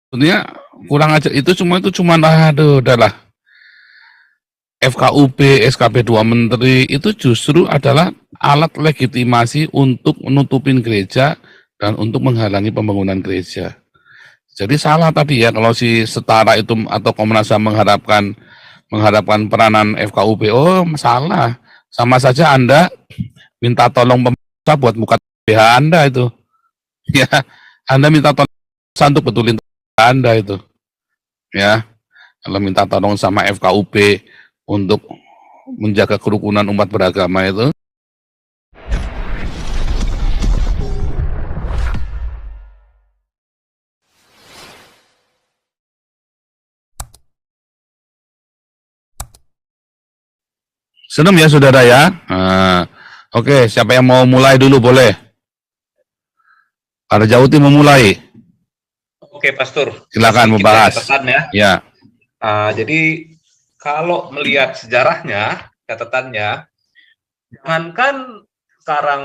Sebenarnya kurang ajar itu cuma aduh udahlah. FKUP, SKP 2 Menteri itu justru adalah alat legitimasi untuk menutupin gereja dan untuk menghalangi pembangunan gereja. Jadi salah tadi ya kalau si Setara itu atau Komnas HAM mengharapkan peranan FKUP. Oh, salah. Sama saja Anda minta tolong pemerintah buat buka BH Anda itu. Ya, Anda minta tolong untuk betulin Anda itu. Ya, kalau minta tolong sama FKUP untuk menjaga kerukunan umat beragama itu. Senang ya saudara ya. Oke, siapa yang mau mulai dulu boleh. Para Jauti memulai. Oke, Pastor. Silakan membahas. Ya. Jadi kalau melihat sejarahnya, catatannya, jangankan sekarang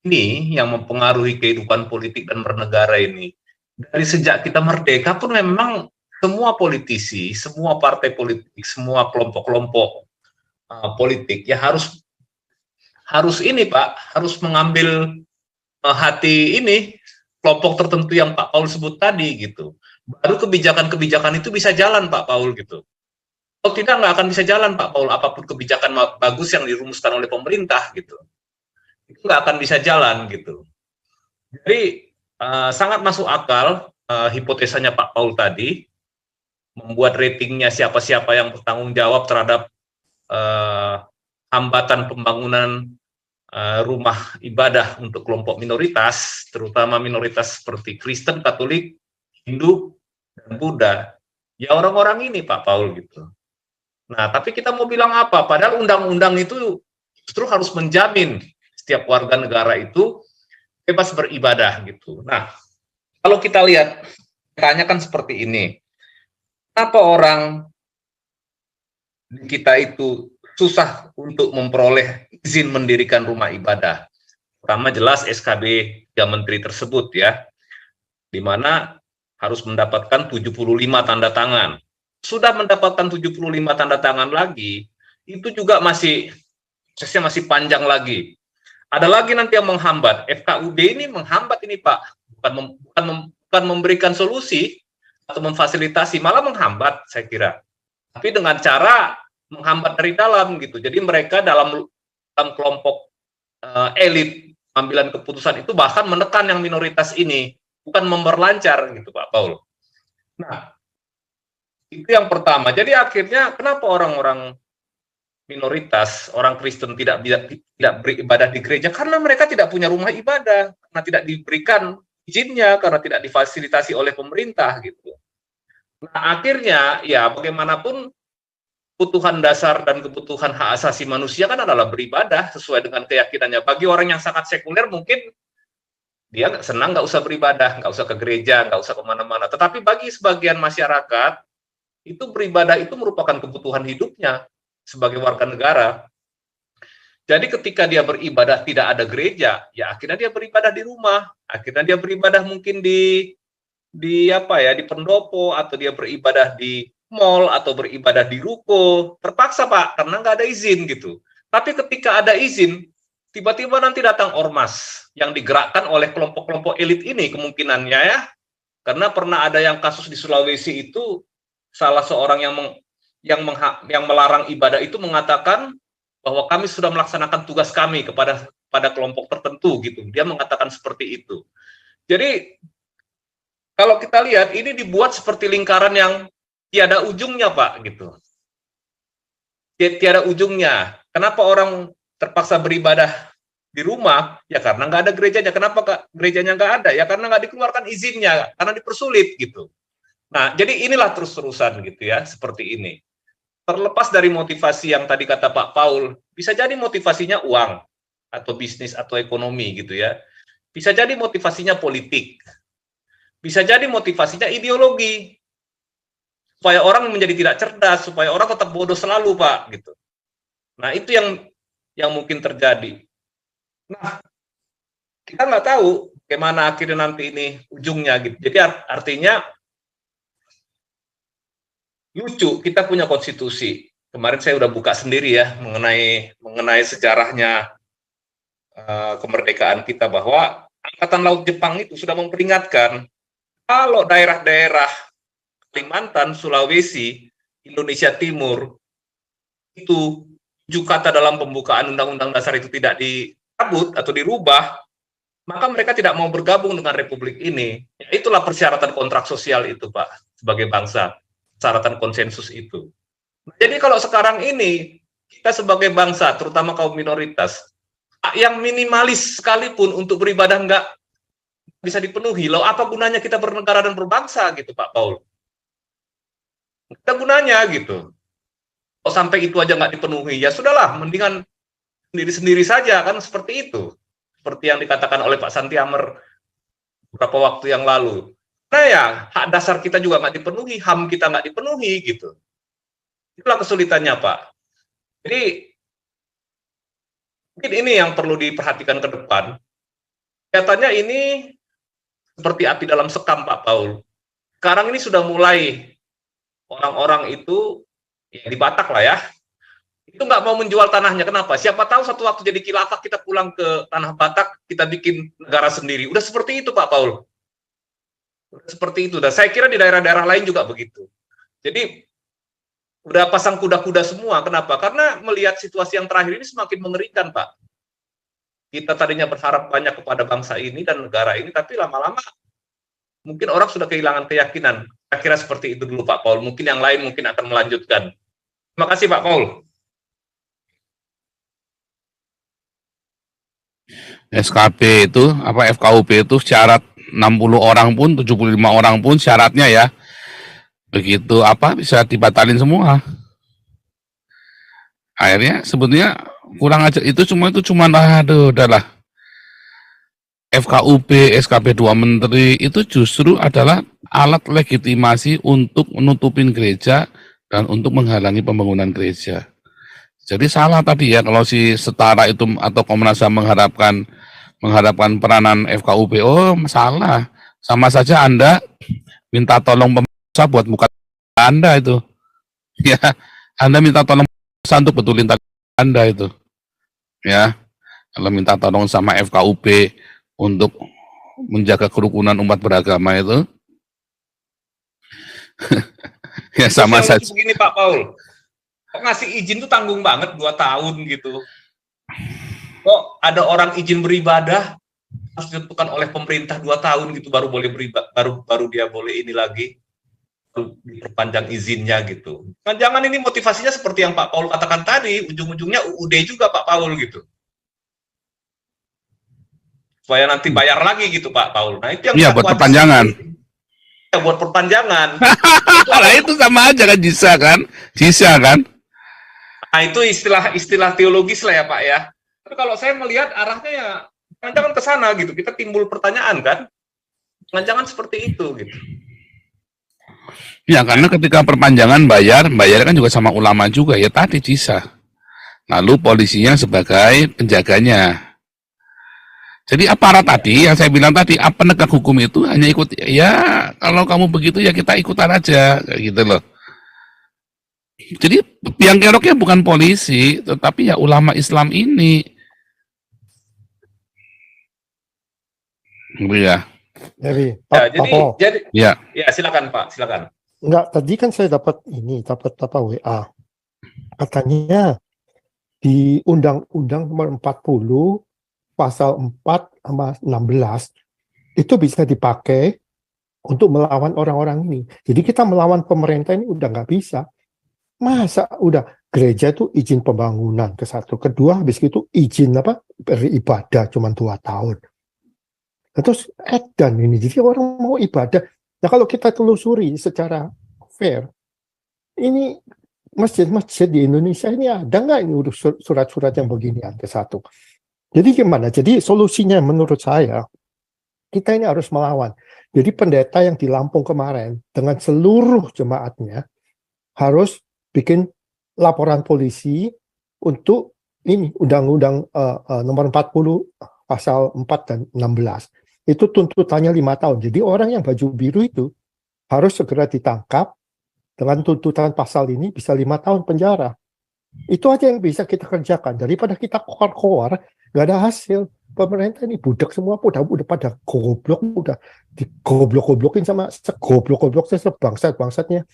ini yang mempengaruhi kehidupan politik dan bernegara ini, dari sejak kita merdeka pun memang semua politisi, semua partai politik, semua kelompok-kelompok politik ya harus ini Pak, harus mengambil hati ini kelompok tertentu yang Pak Paul sebut tadi gitu. Baru kebijakan-kebijakan itu bisa jalan Pak Paul gitu. Kalau tidak nggak akan bisa jalan Pak Paul, apapun kebijakan bagus yang dirumuskan oleh pemerintah gitu. Itu nggak akan bisa jalan gitu. Jadi sangat masuk akal hipotesanya Pak Paul tadi, membuat ratingnya siapa-siapa yang bertanggung jawab terhadap hambatan pembangunan rumah ibadah untuk kelompok minoritas, terutama minoritas seperti Kristen, Katolik, Hindu, dan Buddha. Ya orang-orang ini Pak Paul gitu. Nah, tapi kita mau bilang apa? Padahal undang-undang itu justru harus menjamin setiap warga negara itu bebas beribadah gitu. Nah, kalau kita lihat, tanya kan seperti ini. Kenapa orang kita itu susah untuk memperoleh izin mendirikan rumah ibadah? Pertama jelas SKB 3 Menteri tersebut ya, di mana harus mendapatkan 75 tanda tangan. Sudah mendapatkan 75 tanda tangan lagi, itu juga prosesnya masih panjang lagi. Ada lagi nanti yang menghambat. FKUB ini menghambat ini Pak, bukan memberikan solusi atau memfasilitasi, malah menghambat saya kira. Tapi dengan cara menghambat dari dalam gitu. Jadi mereka dalam kelompok elit pengambilan keputusan itu bahkan menekan yang minoritas ini, bukan memperlancar gitu Pak Paul. Nah, itu yang pertama. Jadi akhirnya kenapa orang-orang minoritas, orang Kristen tidak beribadah di gereja? Karena mereka tidak punya rumah ibadah, karena tidak diberikan izinnya, karena tidak difasilitasi oleh pemerintah gitu. Nah, akhirnya ya bagaimanapun kebutuhan dasar dan kebutuhan hak asasi manusia kan adalah beribadah sesuai dengan keyakinannya. Bagi orang yang sangat sekuler mungkin dia senang nggak usah beribadah, nggak usah ke gereja, nggak usah kemana-mana. Tetapi bagi sebagian masyarakat, itu beribadah itu merupakan kebutuhan hidupnya sebagai warga negara. Jadi ketika dia beribadah tidak ada gereja, ya akhirnya dia beribadah di rumah, akhirnya dia beribadah mungkin di pendopo, atau dia beribadah di mall, atau beribadah di ruko, terpaksa Pak, karena nggak ada izin gitu. Tapi ketika ada izin, tiba-tiba nanti datang ormas yang digerakkan oleh kelompok-kelompok elit ini kemungkinannya ya, karena pernah ada yang kasus di Sulawesi itu, salah seorang yang melarang ibadah itu mengatakan bahwa kami sudah melaksanakan tugas kami pada kelompok tertentu gitu. Dia mengatakan seperti itu. Jadi kalau kita lihat ini dibuat seperti lingkaran yang tiada ujungnya Pak gitu. Tiada ujungnya. Kenapa orang terpaksa beribadah di rumah? Ya karena nggak ada gerejanya. Kenapa gerejanya nggak ada? Ya karena nggak dikeluarkan izinnya, karena dipersulit gitu. Nah, jadi inilah terus-terusan gitu ya, seperti ini. Terlepas dari motivasi yang tadi kata Pak Paul, bisa jadi motivasinya uang atau bisnis atau ekonomi gitu ya. Bisa jadi motivasinya politik. Bisa jadi motivasinya ideologi. Supaya orang menjadi tidak cerdas, supaya orang tetap bodoh selalu, Pak, gitu. Nah, itu yang mungkin terjadi. Nah, kita nggak tahu bagaimana akhirnya nanti ini ujungnya gitu. Jadi artinya lucu, kita punya konstitusi. Kemarin saya udah buka sendiri ya mengenai sejarahnya kemerdekaan kita, bahwa Angkatan Laut Jepang itu sudah memperingatkan kalau daerah-daerah Kalimantan, Sulawesi, Indonesia Timur itu 7 kata dalam pembukaan Undang-Undang Dasar itu tidak dicabut atau dirubah, maka mereka tidak mau bergabung dengan Republik ini. Ya, itulah persyaratan kontrak sosial itu, Pak, sebagai bangsa, persyaratan konsensus itu. Jadi kalau sekarang ini kita sebagai bangsa, terutama kaum minoritas, yang minimalis sekalipun untuk beribadah nggak bisa dipenuhi, loh apa gunanya kita bernegara dan berbangsa gitu, Pak Paul? Kita gunanya gitu. Kalau sampai itu aja nggak dipenuhi, ya sudahlah, mendingan sendiri-sendiri saja, kan seperti itu. Seperti yang dikatakan oleh Pak Santi Amer beberapa waktu yang lalu. Nah ya, hak dasar kita juga nggak dipenuhi, HAM kita nggak dipenuhi gitu. Itulah kesulitannya, Pak. Jadi, mungkin ini yang perlu diperhatikan ke depan. Kelihatannya ini seperti api dalam sekam, Pak Paul. Sekarang ini sudah mulai orang-orang itu ya, di Batak lah ya, itu nggak mau menjual tanahnya. Kenapa? Siapa tahu satu waktu jadi khilafah kita pulang ke tanah Batak, kita bikin negara sendiri. Udah seperti itu, Pak Paul. Udah seperti itu. Dan saya kira di daerah-daerah lain juga begitu. Jadi udah pasang kuda-kuda semua. Kenapa? Karena melihat situasi yang terakhir ini semakin mengerikan, Pak. Kita tadinya berharap banyak kepada bangsa ini dan negara ini, tapi lama-lama mungkin orang sudah kehilangan keyakinan. Kira-kira seperti itu dulu, Pak Paul. Mungkin yang lain mungkin akan melanjutkan. Terima kasih, Pak Paul. SKP itu, FKUP itu syarat 60 orang pun, 75 orang pun syaratnya ya. Begitu bisa dibatalin semua. Akhirnya sebetulnya kurang aja, itu cuma aduh udahlah. FKUP, SKP 2 Menteri itu justru adalah alat legitimasi untuk menutupin gereja dan untuk menghalangi pembangunan gereja. Jadi salah tadi ya kalau si Setara itu atau Komnas HAM mengharapkan peranan FKUP. Oh, salah. Sama saja Anda minta tolong pemerintah buat buka Anda itu. Ya, Anda minta tolong pemerintah untuk betulin Anda itu. Ya. Kalau minta tolong sama FKUP untuk menjaga kerukunan umat beragama itu ya sama saja. Begini, Pak Paul, kok ngasih izin tuh tanggung banget 2 tahun gitu. Kok ada orang izin beribadah harus ditentukan oleh pemerintah 2 tahun gitu baru boleh beribadah, baru dia boleh ini lagi, baru diperpanjang izinnya gitu. Kan jangan ini motivasinya seperti yang Pak Paul katakan tadi, ujung-ujungnya UUD juga Pak Paul gitu. Supaya nanti bayar lagi gitu Pak Paul. Nah itu yang iya buat perpanjangan. Ya buat perpanjangan. Nah itu sama aja kan, Jisa kan. Nah itu istilah teologis lah ya Pak ya. Tapi kalau saya melihat arahnya ya jangan-jangan ke sana gitu. Kita timbul pertanyaan kan. Jangan-jangan seperti itu gitu. Ya karena ketika perpanjangan bayar kan juga sama ulama juga ya tadi Jisa. Lalu polisinya sebagai penjaganya. Jadi aparat tadi yang saya bilang tadi, penegak hukum itu hanya ikut, ya kalau kamu begitu ya kita ikutan aja, kayak gitu loh. Jadi yang keroknya bukan polisi, tetapi ya ulama Islam ini. Ya. Ya silakan Pak, silakan. Enggak, tadi kan saya dapat WA. Katanya di Undang-Undang nomor 40 pasal 4 sama 16 itu bisa dipakai untuk melawan orang-orang ini. Jadi kita melawan pemerintah ini udah nggak bisa. Masa udah gereja itu izin pembangunan ke satu, kedua habis itu izin beribadah cuma 2 tahun. Terus edan ini, jadi orang mau ibadah. Nah kalau kita telusuri secara fair, ini masjid-masjid di Indonesia ini ada nggak ini surat-surat yang beginian ke satu? Jadi gimana? Jadi solusinya menurut saya, kita ini harus melawan. Jadi pendeta yang di Lampung kemarin, dengan seluruh jemaatnya, harus bikin laporan polisi untuk ini, Undang-Undang nomor 40, pasal 4 dan 16. Itu tuntutannya 5 tahun. Jadi orang yang baju biru itu harus segera ditangkap dengan tuntutan pasal ini bisa 5 tahun penjara. Itu aja yang bisa kita kerjakan. Daripada kita keluar-keluar, nggak ada hasil. Pemerintah ini budak semua, udah pada goblok, udah digoblok-goblokin sama segoblok-gobloknya, sebangsat-bangsatnya.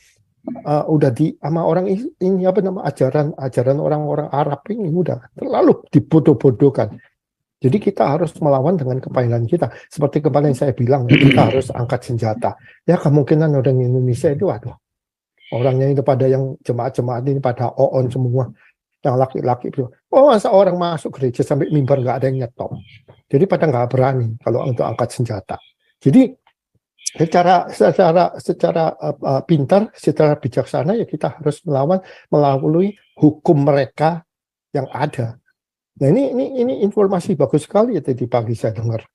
Udah sama orang ini apa nama ajaran orang-orang Arab ini udah terlalu dibodoh-bodohkan. Jadi kita harus melawan dengan kepanikan kita. Seperti kemarin saya bilang, ya, kita harus angkat senjata. Ya kemungkinan orang Indonesia itu, aduh, orangnya itu pada yang jemaat-jemaat ini pada on semua, yang laki-laki itu. Oh, masa orang masuk gereja sampai mimbar nggak ada yang nyetop. Jadi pada nggak berani kalau untuk angkat senjata. Jadi secara pintar, secara bijaksana ya kita harus melawan melalui hukum mereka yang ada. Nah ini informasi bagus sekali ya tadi pagi saya dengar.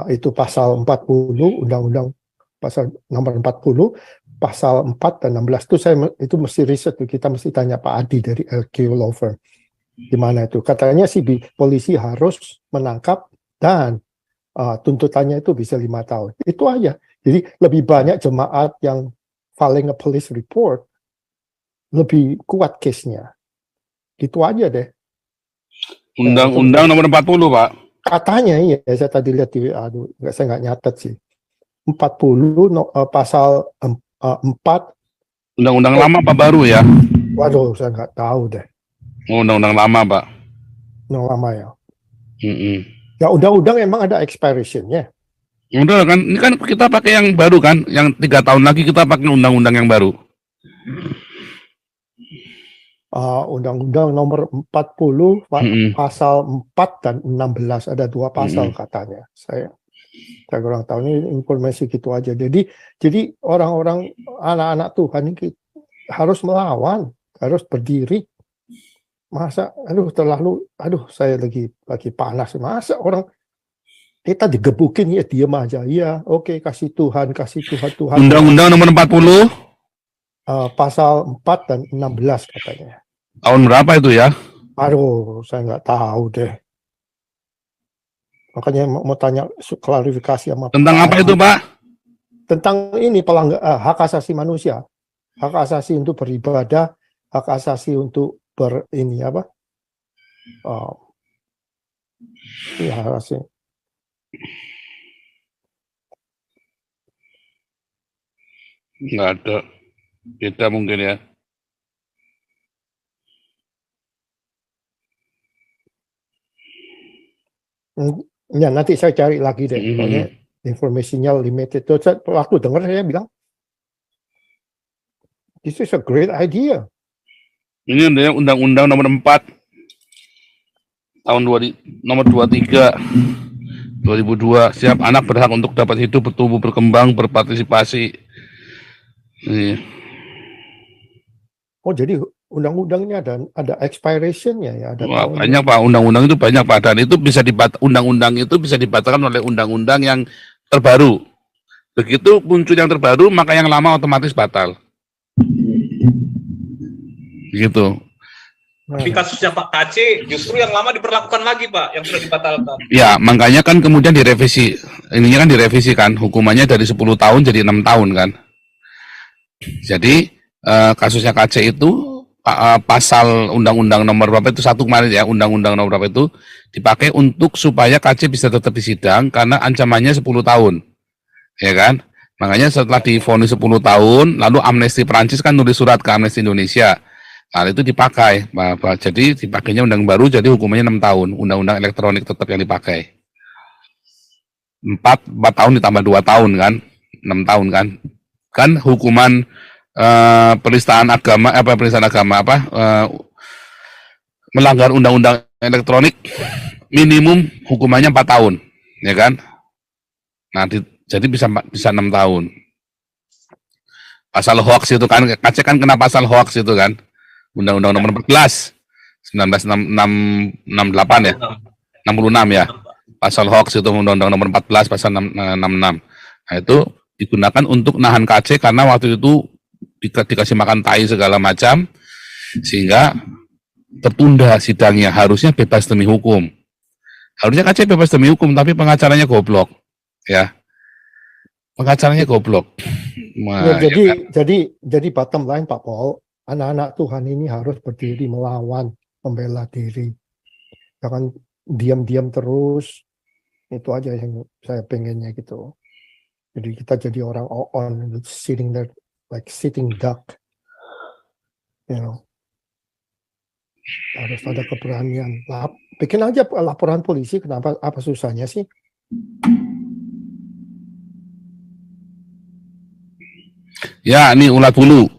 Itu pasal 40 Undang-Undang pasal nomor 40, pasal 4 dan 16 itu mesti riset, kita mesti tanya Pak Adi dari LQ Law Firm. Di mana itu? Katanya sih polisi harus menangkap dan tuntutannya itu bisa 5 tahun. Itu aja. Jadi lebih banyak jemaat yang filing a police report, lebih kuat case-nya. Gitu aja deh. Undang-Undang nomor 40, Pak. Katanya iya, saya tadi lihat di WA, saya nggak nyatet sih. 40 pasal 4. Undang-undang lama apa baru ya? Waduh, saya nggak tahu deh. Undang-undang lama, Pak. Undang lama ya. Ya undang-undang emang ada expiration-nya. Udah kan, ini kan kita pakai yang baru kan, yang 3 tahun lagi kita pakai undang-undang yang baru. Undang-undang nomor 40 pasal 4 dan 16 ada 2 pasal katanya. Saya kurang tahu, ini informasi gitu aja. Jadi orang-orang anak-anak Tuhan ini harus melawan, harus berdiri. Masa saya lagi panas. Masa orang kita digebukin ya diam aja. Iya, oke, kasih Tuhan. Undang-Undang nomor 40 pasal 4 dan 16 katanya. tahun berapa itu ya? Aduh, saya nggak tahu deh. Makanya mau tanya klarifikasi sama Tentang apa itu, Pak? Tentang ini hak asasi manusia, hak asasi untuk beribadah, hak asasi untuk hak asasi. Nggak ada, beda mungkin ya. Ya nanti saya cari lagi deh. Soalnya informasinya limited. Waktu dengar saya bilang, this is a great idea. Ini Undang-Undang nomor 4 tahun nomor 23 2002, setiap anak berhak untuk dapat hidup, bertumbuh, berkembang, berpartisipasi. Oh, jadi undang-undangnya ada expiration-nya ya, ada banyak Pak, undang-undang itu banyak Pak, dan itu bisa undang-undang itu bisa dibatalkan oleh undang-undang yang terbaru. Begitu muncul yang terbaru, maka yang lama otomatis batal. Gitu. Di kasusnya Pak KC, justru yang lama diperlakukan lagi Pak, yang sudah dibatalkan. Ya, makanya kan kemudian direvisi. Ininya kan direvisi kan, hukumannya dari 10 tahun jadi 6 tahun kan. Jadi kasusnya KC itu pasal undang-undang nomor berapa itu, satu kemarin ya, undang-undang nomor berapa itu dipakai untuk supaya KC bisa tetap disidang karena ancamannya 10 tahun. Ya kan? Makanya setelah divonis 10 tahun, lalu Amnesty Perancis kan nulis surat ke Amnesty Indonesia. Nah, itu dipakai. Jadi dipakainya undang baru, jadi hukumannya 6 tahun. Undang-undang elektronik tetap yang dipakai. 4 tahun ditambah 2 tahun kan? 6 tahun kan? Kan hukuman penistaan agama, melanggar undang-undang elektronik minimum hukumannya 4 tahun, ya kan? Nah, jadi bisa 6 tahun. Pasal hoax itu kan, KC kan kena pasal hoax itu kan, Undang-Undang nomor 14 1968 ya, 66 ya, pasal hoax itu Undang-Undang nomor 14 pasal 66. Nah, itu digunakan untuk nahan KC karena waktu itu dikasih makan tai segala macam, sehingga tertunda sidangnya. Harusnya bebas demi hukum. Harusnya KC bebas demi hukum, tapi pengacaranya goblok, ya. pengacaranya goblok. Ya, Nah, ya kan? jadi bottom line Pak Pol, anak-anak Tuhan ini harus berdiri melawan, membela diri. Jangan diam-diam terus. Itu aja yang saya pengennya gitu. Jadi kita jadi orang on, sitting there like sitting duck, you know. Harus ada keberanian. Bikin aja laporan polisi. Kenapa? Apa susahnya sih? Ya, ini ulat bulu.